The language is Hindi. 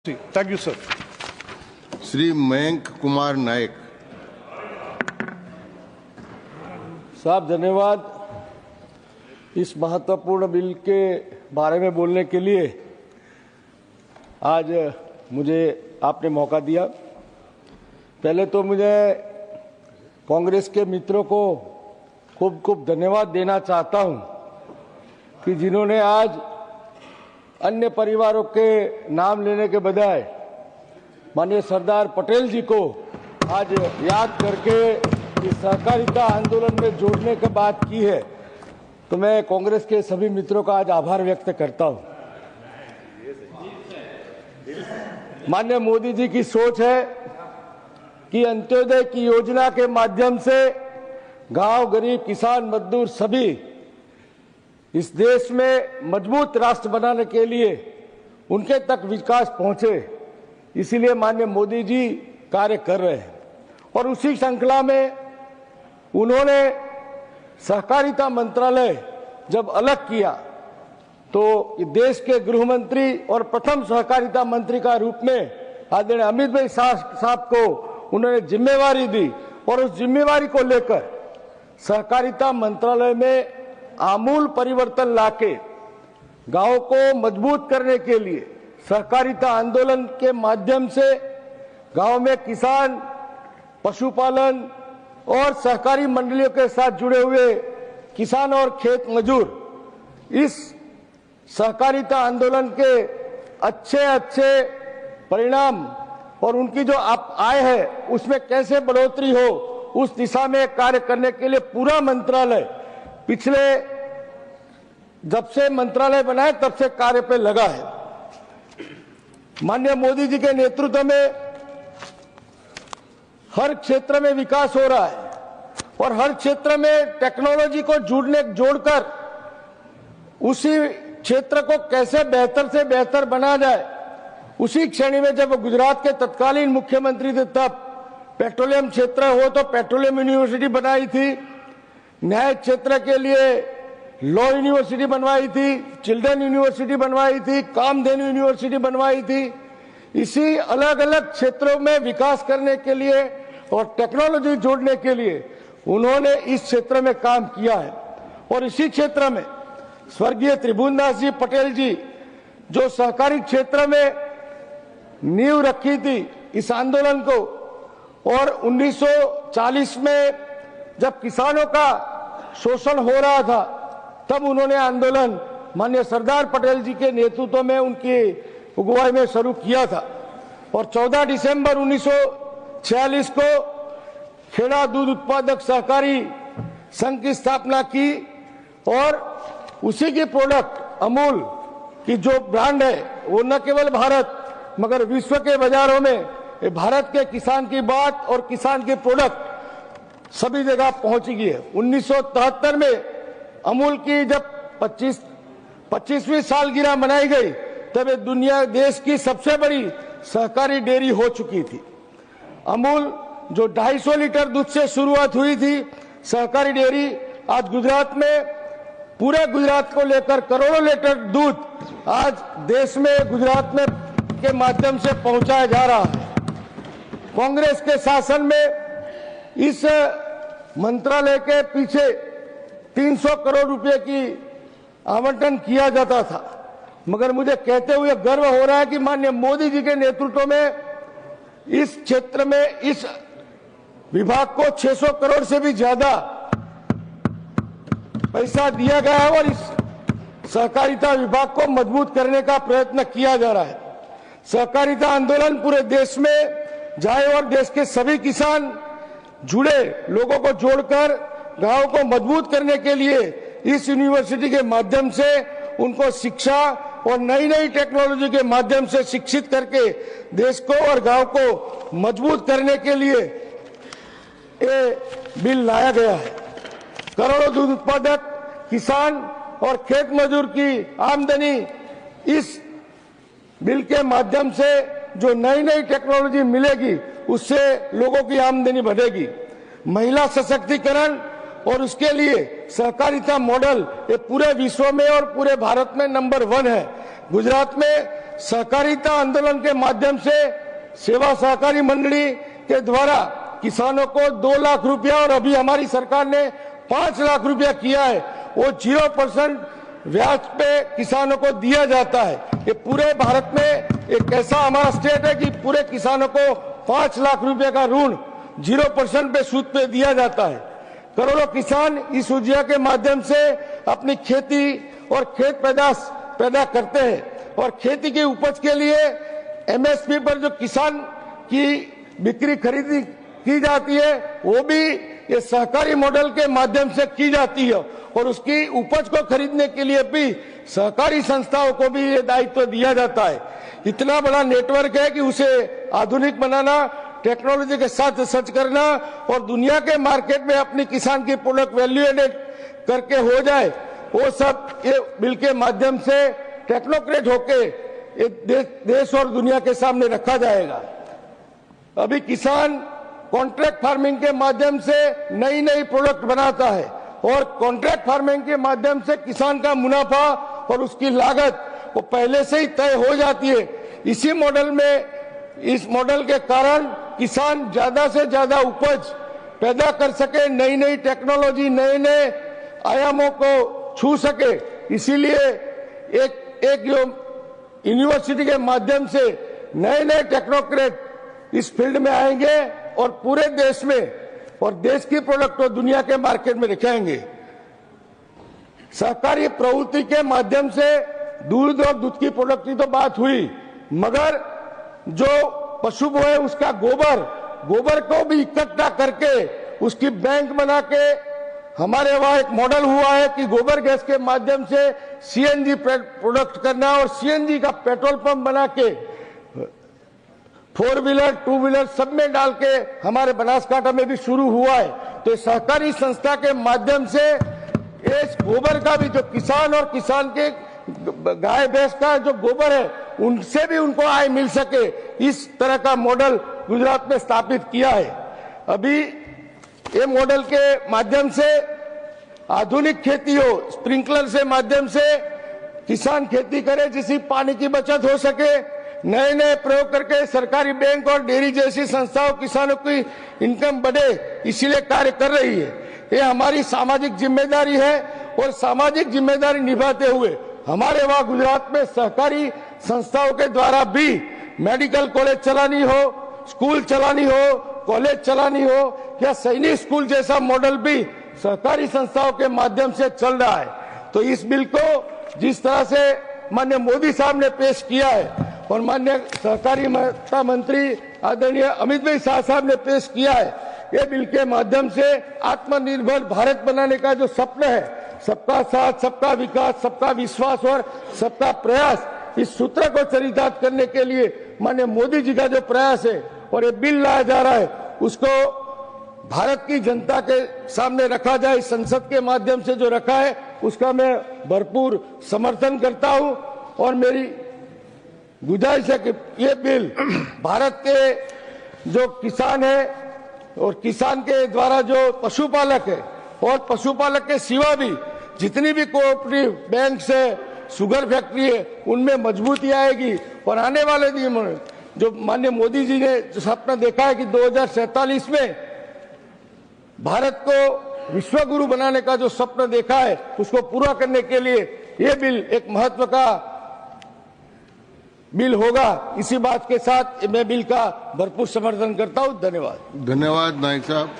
Thank you, sir. Shri Mayank Kumar Nayak. साहब धन्यवाद। इस महत्वपूर्ण बिल के बारे में बोलने के लिए आज मुझे आपने मौका दिया। पहले तो मुझे कांग्रेस के मित्रों को खूब खूब धन्यवाद देना चाहता हूं कि जिन्होंने आज अन्य परिवारों के नाम लेने के बजाय माननीय सरदार पटेल जी को आज याद करके इस सहकारिता आंदोलन में जोड़ने की बात की है, तो मैं कांग्रेस के सभी मित्रों का आज आभार व्यक्त करता हूं। माननीय मोदी जी की सोच है कि अंत्योदय की योजना के माध्यम से गांव, गरीब, किसान, मजदूर सभी इस देश में मजबूत राष्ट्र बनाने के लिए उनके तक विकास पहुंचे, इसीलिए माननीय मोदी जी कार्य कर रहे हैं। और उसी श्रृंखला में उन्होंने सहकारिता मंत्रालय जब अलग किया तो देश के गृह मंत्री और प्रथम सहकारिता मंत्री का रूप में आदरणीय अमित भाई साहब को उन्होंने जिम्मेवारी दी और उस जिम्मेवारी को लेकर सहकारिता मंत्रालय में आमूल परिवर्तन लाके गांव को मजबूत करने के लिए सहकारिता आंदोलन के माध्यम से गांव में किसान, पशुपालन और सहकारी मंडलियों के साथ जुड़े हुए किसान और खेत मजदूर इस सहकारिता आंदोलन के अच्छे परिणाम और उनकी जो आय है उसमें कैसे बढ़ोतरी हो, उस दिशा में कार्य करने के लिए पूरा मंत्रालय पिछले जब से मंत्रालय बनाए तब से कार्य पे लगा है। माननीय मोदी जी के नेतृत्व में हर क्षेत्र में विकास हो रहा है और हर क्षेत्र में टेक्नोलॉजी को जोड़कर उसी क्षेत्र को कैसे बेहतर से बेहतर बनाया जाए, उसी श्रेणी में जब गुजरात के तत्कालीन मुख्यमंत्री थे तब पेट्रोलियम क्षेत्र हो तो पेट्रोलियम यूनिवर्सिटी बनाई थी, न्याय क्षेत्र के लिए लॉ यूनिवर्सिटी बनवाई थी, चिल्ड्रन यूनिवर्सिटी बनवाई थी, कामधेनु यूनिवर्सिटी बनवाई थी। इसी अलग अलग क्षेत्रों में विकास करने के लिए और टेक्नोलॉजी जोड़ने के लिए उन्होंने इस क्षेत्र में काम किया है। और इसी क्षेत्र में स्वर्गीय त्रिभुवनदास जी पटेल जी जो सहकारी क्षेत्र में नींव रखी थी इस आंदोलन को, और 1940 में जब किसानों का शोषण हो रहा था तब उन्होंने आंदोलन माननीय सरदार पटेल जी के नेतृत्व में उनकी अगुवाई में शुरू किया था। और 14 दिसंबर 1946 को खेड़ा दूध उत्पादक सहकारी संघ की स्थापना की और उसी की प्रोडक्ट अमूल की जो ब्रांड है वो न केवल भारत मगर विश्व के बाजारों में भारत के किसान की बात और किसान की प्रोडक्ट सभी जगह पहुंच गई है। 1973 में अमूल की जब 25वीं सालगिरह मनाई गई तब दुनिया देश की सबसे बड़ी सहकारी डेयरी हो चुकी थी। अमूल जो 250 लीटर दूध से शुरुआत हुई थी सहकारी डेयरी आज गुजरात में पूरे गुजरात को लेकर करोड़ों लीटर दूध आज देश में गुजरात में के माध्यम से पहुंचाया जा रहा है। कांग्रेस के शासन में इस मंत्रालय के पीछे 300 करोड़ रुपए की आवंटन किया जाता था, मगर मुझे कहते हुए गर्व हो रहा है कि माननीय मोदी जी के नेतृत्व में इस क्षेत्र में इस विभाग को 600 करोड़ से भी ज्यादा पैसा दिया गया है और इस सहकारिता विभाग को मजबूत करने का प्रयत्न किया जा रहा है। सहकारिता आंदोलन पूरे देश में जाए और देश के सभी किसान जुड़े लोगों को जोड़कर गांव को मजबूत करने के लिए इस यूनिवर्सिटी के माध्यम से उनको शिक्षा और नई नई टेक्नोलॉजी के माध्यम से शिक्षित करके देश को और गांव को मजबूत करने के लिए ये बिल लाया गया है। करोड़ों दूध उत्पादक किसान और खेत मजदूर की आमदनी इस बिल के माध्यम से जो नई नई टेक्नोलॉजी मिलेगी उससे लोगों की आमदनी बढ़ेगी। महिला सशक्तिकरण और उसके लिए सहकारिता मॉडल ये पूरे विश्व में और पूरे भारत में नंबर 1 है। गुजरात में सहकारिता आंदोलन के माध्यम से सेवा सहकारी मंडली के द्वारा किसानों को 2 लाख रुपया और अभी हमारी सरकार ने 5 लाख रुपया किया है, वो 0% ब्याज पे किसानों को दिया जाता है। ये पूरे भारत में एक ऐसा हमारा स्टेट है कि पूरे किसानों को 5 लाख रुपए का ऋण 0% पे सूद पे दिया जाता है। करोड़ों किसान इस योजना के माध्यम से अपनी खेती और खेत पैदाश पैदा करते हैं और खेती की उपज के लिए एमएसपी पर जो किसान की बिक्री खरीदी की जाती है वो भी ये सहकारी मॉडल के माध्यम से की जाती है और उसकी उपज को खरीदने के लिए भी सहकारी संस्थाओं को भी ये दायित्व दिया जाता है। इतना बड़ा नेटवर्क है कि उसे आधुनिक बनाना, टेक्नोलॉजी के साथ सर्च करना और दुनिया के मार्केट में अपनी किसान की प्रोडक्ट वैल्यू एडेड करके हो जाए, वो सब ये बिल के माध्यम से टेक्नोक्रेट होके देश और दुनिया के सामने रखा जाएगा। अभी किसान कॉन्ट्रैक्ट फार्मिंग के माध्यम से नई नई प्रोडक्ट बनाता है और कॉन्ट्रैक्ट फार्मिंग के माध्यम से किसान का मुनाफा और उसकी लागत वो पहले से ही तय हो जाती है। इसी मॉडल में, इस मॉडल के कारण किसान ज्यादा से ज्यादा उपज पैदा कर सके, नई नई टेक्नोलॉजी, नए नए आयामों को छू सके। इसीलिए एक जो यूनिवर्सिटी के माध्यम से नए नए टेक्नोक्रेट इस फील्ड में आएंगे और पूरे देश में और देश की प्रोडक्ट को दुनिया के मार्केट में दिखाएंगे। सहकारी प्रवृत्ति के माध्यम से दूध और दूध की प्रोडक्ट की तो बात हुई, मगर जो पशु है उसका गोबर को भी इकट्ठा करके उसकी बैंक बना के हमारे वहां एक मॉडल हुआ है कि गोबर गैस के माध्यम से सीएनजी प्रोडक्ट करना और सीएनजी का पेट्रोल पंप बना के 4 व्हीलर 2 व्हीलर सब में डाल के हमारे बनासकांठा में भी शुरू हुआ है। तो सहकारी संस्था के माध्यम से इस गोबर का भी, जो किसान और किसान के गाय भैंस का जो गोबर है उनसे भी उनको आय मिल सके, इस तरह का मॉडल गुजरात में स्थापित किया है। अभी ये मॉडल के माध्यम से आधुनिक खेती हो, स्प्रिंकलर से माध्यम से किसान खेती करे जिससे पानी की बचत हो सके, नए नए प्रयोग करके सरकारी बैंक और डेयरी जैसी संस्थाओं किसानों की इनकम बढ़े, इसीलिए कार्य कर रही है। ये हमारी सामाजिक जिम्मेदारी है और सामाजिक जिम्मेदारी निभाते हुए हमारे वहां गुजरात में सहकारी संस्थाओं के द्वारा भी मेडिकल कॉलेज चलानी हो, स्कूल चलानी हो, कॉलेज चलानी हो या सैनिक स्कूल जैसा मॉडल भी सहकारी संस्थाओं के माध्यम से चल रहा है। तो इस बिल को जिस तरह से माननीय मोदी साहब ने पेश किया है और माननीय सहकारिता मंत्री आदरणीय अमित भाई शाह साहब ने पेश किया है, ये बिल के माध्यम से आत्मनिर्भर भारत बनाने का जो सपना है, सबका साथ, सबका विकास, सबका विश्वास और सबका प्रयास, इस सूत्र को चरितार्थ करने के लिए माननीय मोदी जी का जो प्रयास है और ये बिल लाया जा रहा है उसको भारत की जनता के सामने रखा जाए, संसद के माध्यम से जो रखा है उसका मैं भरपूर समर्थन करता हूं। और मेरी गुजारिश है कि ये बिल भारत के जो किसान है और किसान के द्वारा जो पशुपालक है और पशुपालक के सिवा भी जितनी भी कोऑपरेटिव बैंक से शुगर फैक्ट्री है उनमें मजबूती आएगी और आने वाले दिन में जो माननीय मोदी जी ने जो सपना देखा है कि 2047 में भारत को विश्व गुरु बनाने का जो सपना देखा है उसको पूरा करने के लिए ये बिल एक महत्व का बिल होगा। इसी बात के साथ मैं बिल का भरपूर समर्थन करता हूं। धन्यवाद। धन्यवाद नायक साहब।